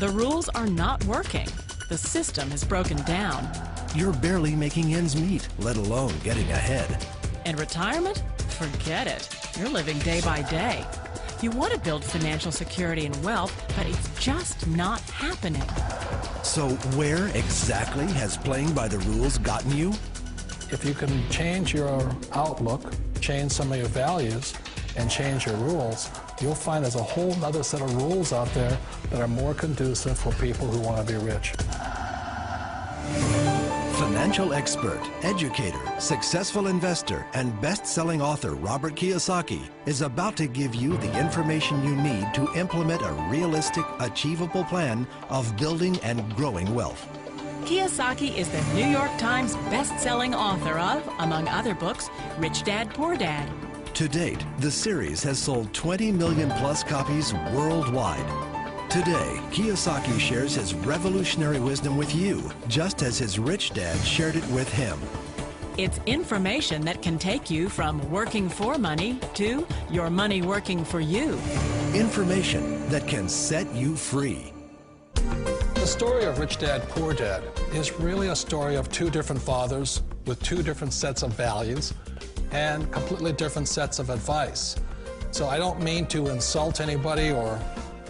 The rules are not working. The system is broken down. You're barely making ends meet, let alone getting ahead. And retirement? Forget it. You're living day by day. You want to build financial security and wealth, but it's just not happening. So where exactly has playing by the rules gotten you? If you can change your outlook, change some of your values, and change your rules, you'll find there's a whole other set of rules out there that are more conducive for people who want to be rich. Financial expert, educator, successful investor, and best-selling author Robert Kiyosaki is about to give you the information you need to implement a realistic, achievable plan of building and growing wealth. Kiyosaki is the New York Times best-selling author of, among other books, Rich Dad, Poor Dad. To date, the series has sold 20 million plus copies worldwide. Today, Kiyosaki shares his revolutionary wisdom with you, just as his rich dad shared it with him. It's information that can take you from working for money to your money working for you. Information that can set you free. The story of Rich Dad, Poor Dad is really a story of two different fathers with two different sets of values and completely different sets of advice. So I don't mean to insult anybody or,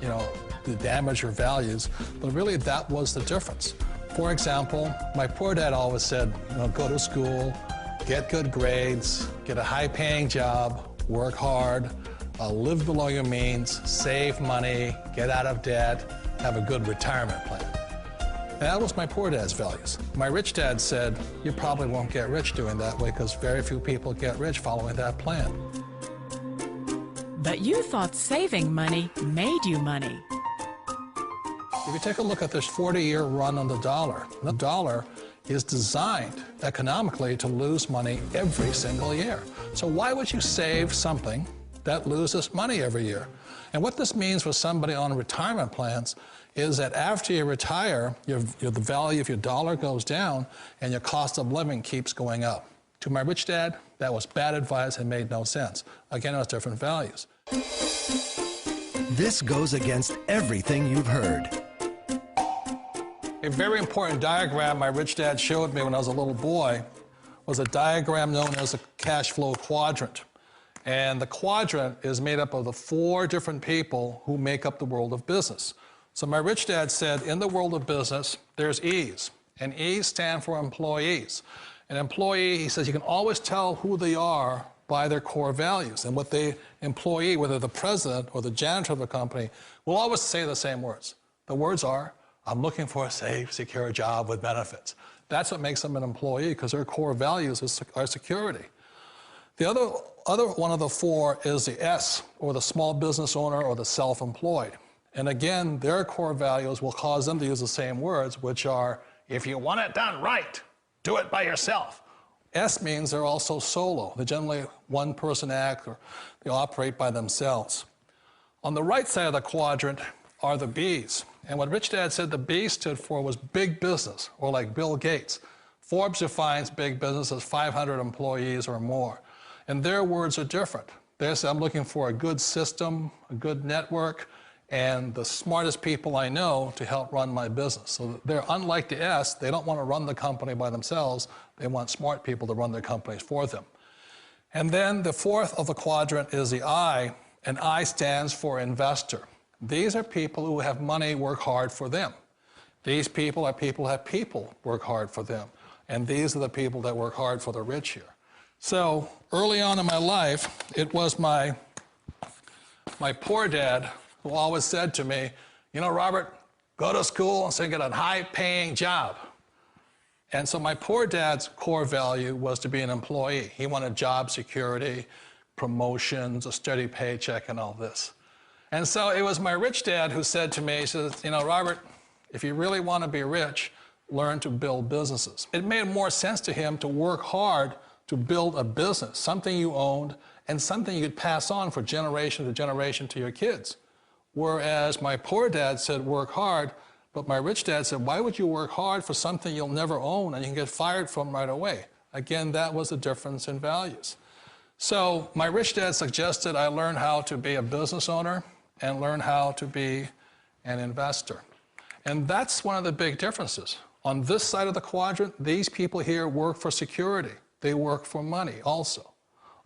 to damage your values, but really that was the difference. For example, my poor dad always said, go to school, get good grades, get a high-paying job, work hard, live below your means, save money, get out of debt, have a good retirement plan. And that was my poor dad's values. My rich dad said, you probably won't get rich doing that way because very few people get rich following that plan. But you thought saving money made you money. If you take a look at this 40-year run on the dollar is designed economically to lose money every single year. So why would you save something that loses money every year? And what this means for somebody on retirement plans is that after you retire, the value of your dollar goes down and your cost of living keeps going up. To my rich dad, that was bad advice and made no sense. Again, it was different values. This goes against everything you've heard. A very important diagram my rich dad showed me when I was a little boy was a diagram known as a cash flow quadrant. And the quadrant is made up of the 4 different people who make up the world of business. So my rich dad said, in the world of business, there's E's, and E's stand for employees. An employee, he says, you can always tell who they are by their core values. And what the employee, whether the president or the janitor of the company, will always say the same words. The words are, I'm looking for a safe, secure job with benefits. That's what makes them an employee, because their core values are security. The other one of the 4 is the S, or the small business owner or the self-employed. And again, their core values will cause them to use the same words, which are, if you want it done right, do it by yourself. S means they're also solo. They're generally one-person act, or they operate by themselves. On the right side of the quadrant are the B's. And what Rich Dad said the B stood for was big business, or like Bill Gates. Forbes defines big business as 500 employees or more. And their words are different. They say, I'm looking for a good system, a good network, and the smartest people I know to help run my business. So they're unlike the S. They don't want to run the company by themselves. They want smart people to run their companies for them. And then the 4th of the quadrant is the I, and I stands for investor. These are people who have money work hard for them. These people are people who have people work hard for them. And these are the people that work hard for the rich here. So early on in my life, it was my poor dad who always said to me, Robert, go to school and get a high-paying job. And so my poor dad's core value was to be an employee. He wanted job security, promotions, a steady paycheck, and all this. And so it was my rich dad who said to me, he says, Robert, if you really want to be rich, learn to build businesses. It made more sense to him to work hard to build a business, something you owned and something you could pass on for generation to generation to your kids. Whereas my poor dad said work hard, but my rich dad said, why would you work hard for something you'll never own and you can get fired from right away? Again, that was the difference in values. So my rich dad suggested I learn how to be a business owner and learn how to be an investor. And that's one of the big differences. On this side of the quadrant, these people here work for security. They work for money also.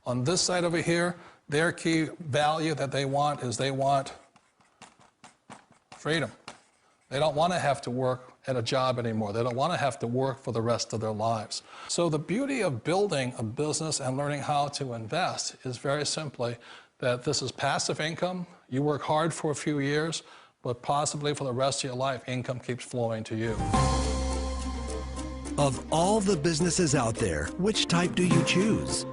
On this side over here, their key value that they want is they want freedom. They don't want to have to work at a job anymore. They don't want to have to work for the rest of their lives. So the beauty of building a business and learning how to invest is very simply that this is passive income. You work hard for a few years, but possibly for the rest of your life, income keeps flowing to you. Of all the businesses out there, which type do you choose?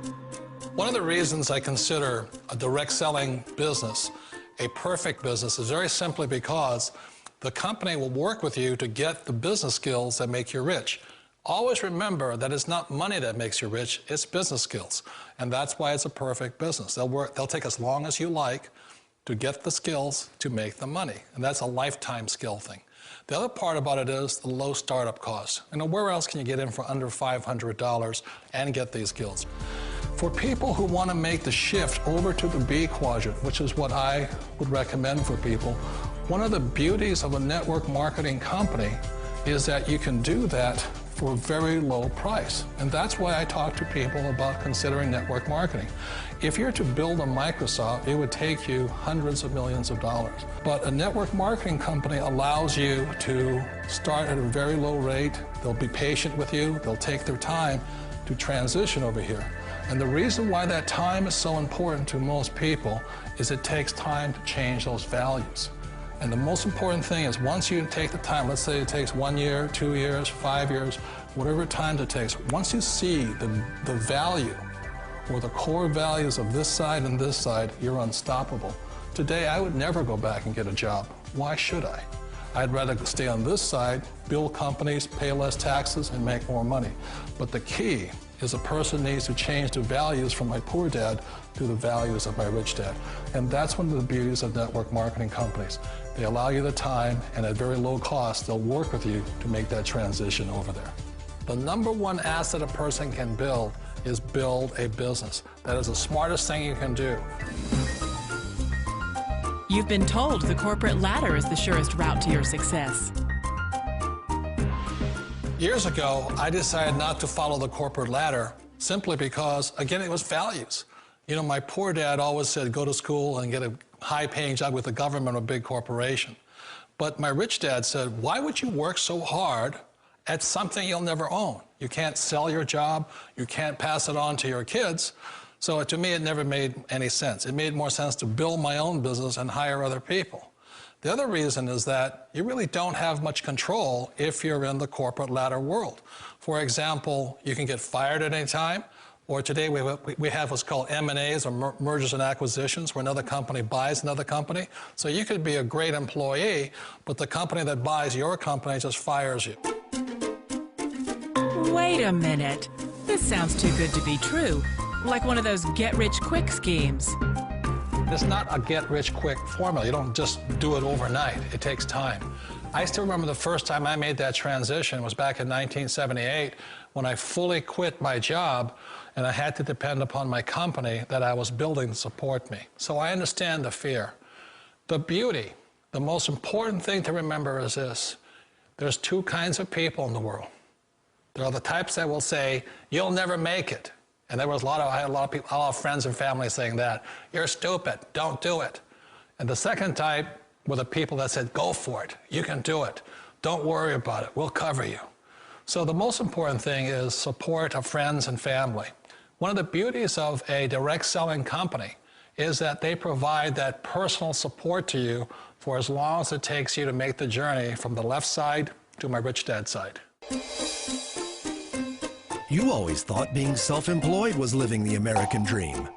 One of the reasons I consider a direct selling business a perfect business is very simply because the company will work with you to get the business skills that make you rich. Always remember that it's not money that makes you rich, it's business skills. And that's why it's a perfect business. They'll take as long as you like to get the skills to make the money. And that's a lifetime skill thing. The other part about it is the low startup cost. You know, where else can you get in for under $500 and get these skills? For people who want to make the shift over to the B quadrant, which is what I would recommend for people, one of the beauties of a network marketing company is that you can do that for a very low price. And that's why I talk to people about considering network marketing. If you're to build a Microsoft, it would take you hundreds of millions of dollars. But a network marketing company allows you to start at a very low rate. They'll be patient with you. They'll take their time to transition over here. And the reason why that time is so important to most people is it takes time to change those values. And the most important thing is once you take the time, let's say it takes 1 year, 2 years, 5 years, whatever time it takes, once you see the value or the core values of this side and this side, you're unstoppable. Today, I would never go back and get a job. Why should I? I'd rather stay on this side, build companies, pay less taxes, and make more money. But the key is a person needs to change the values from my poor dad to the values of my rich dad. And that's one of the beauties of network marketing companies. They allow you the time, and at very low cost, they'll work with you to make that transition over there. The number one asset a person can build is build a business. That is the smartest thing you can do. You've been told the corporate ladder is the surest route to your success. Years ago, I decided not to follow the corporate ladder simply because, again, it was values. You know, my poor dad always said, go to school and get a high-paying job with the government or a big corporation. But my rich dad said, why would you work so hard at something you'll never own? You can't sell your job. You can't pass it on to your kids. So to me, it never made any sense. It made more sense to build my own business and hire other people. The other reason is that you really don't have much control if you're in the corporate ladder world. For example, you can get fired at any time, or today we have what's called M&As, or mergers and acquisitions, where another company buys another company. So you could be a great employee, but the company that buys your company just fires you. Wait a minute. This sounds too good to be true. Like one of those get-rich-quick schemes. It's not a get-rich-quick formula. You don't just do it overnight. It takes time. I still remember the first time I made that transition was back in 1978 when I fully quit my job and I had to depend upon my company that I was building to support me. So I understand the fear. The beauty, the most important thing to remember is this. There's two kinds of people in the world. There are the types that will say, you'll never make it. And I had a lot of people, a lot of friends and family saying that. You're stupid, don't do it. And the second type were the people that said, go for it, you can do it. Don't worry about it, we'll cover you. So the most important thing is support of friends and family. One of the beauties of a direct selling company is that they provide that personal support to you for as long as it takes you to make the journey from the left side to my rich dad side. You always thought being self-employed was living the American dream.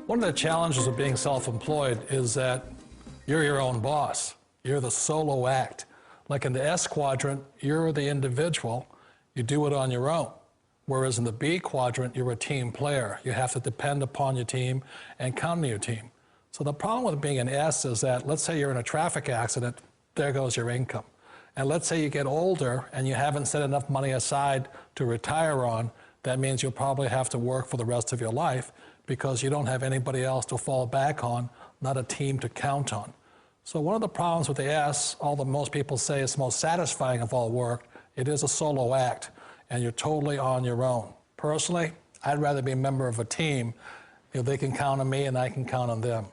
One of the challenges of being self-employed is that you're your own boss. You're the solo act. Like in the S quadrant, you're the individual. You do it on your own. Whereas in the B quadrant, you're a team player. You have to depend upon your team and count on your team. So the problem with being an S is that, let's say you're in a traffic accident, there goes your income. And let's say you get older and you haven't set enough money aside to retire on, that means you'll probably have to work for the rest of your life because you don't have anybody else to fall back on, not a team to count on. So one of the problems with the S, although most people say it's the most satisfying of all work, it is a solo act, and you're totally on your own. Personally, I'd rather be a member of a team. They can count on me and I can count on them.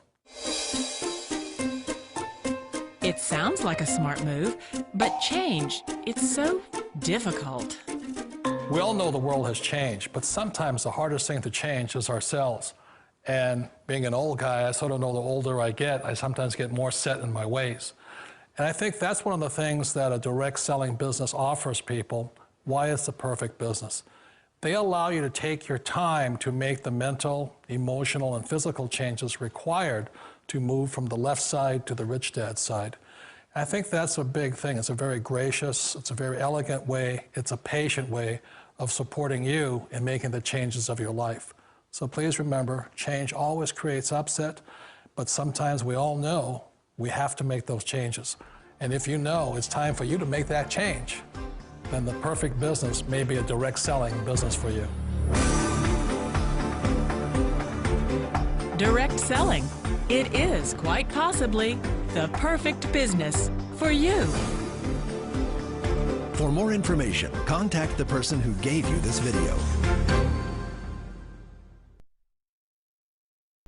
It sounds like a smart move, but change, it's so difficult. We all know the world has changed, but sometimes the hardest thing to change is ourselves. And being an old guy, I sort of know the older I get, I sometimes get more set in my ways. And I think that's one of the things that a direct selling business offers people, why it's the perfect business. They allow you to take your time to make the mental, emotional, and physical changes required to move from the left side to the rich dad side. I think that's a big thing. It's a very gracious, it's a very elegant way, it's a patient way of supporting you in making the changes of your life. So please remember, change always creates upset, but sometimes we all know we have to make those changes. And if you know it's time for you to make that change, then the perfect business may be a direct selling business for you. Direct selling. It is quite possibly the perfect business for you. For more information, contact the person who gave you this video.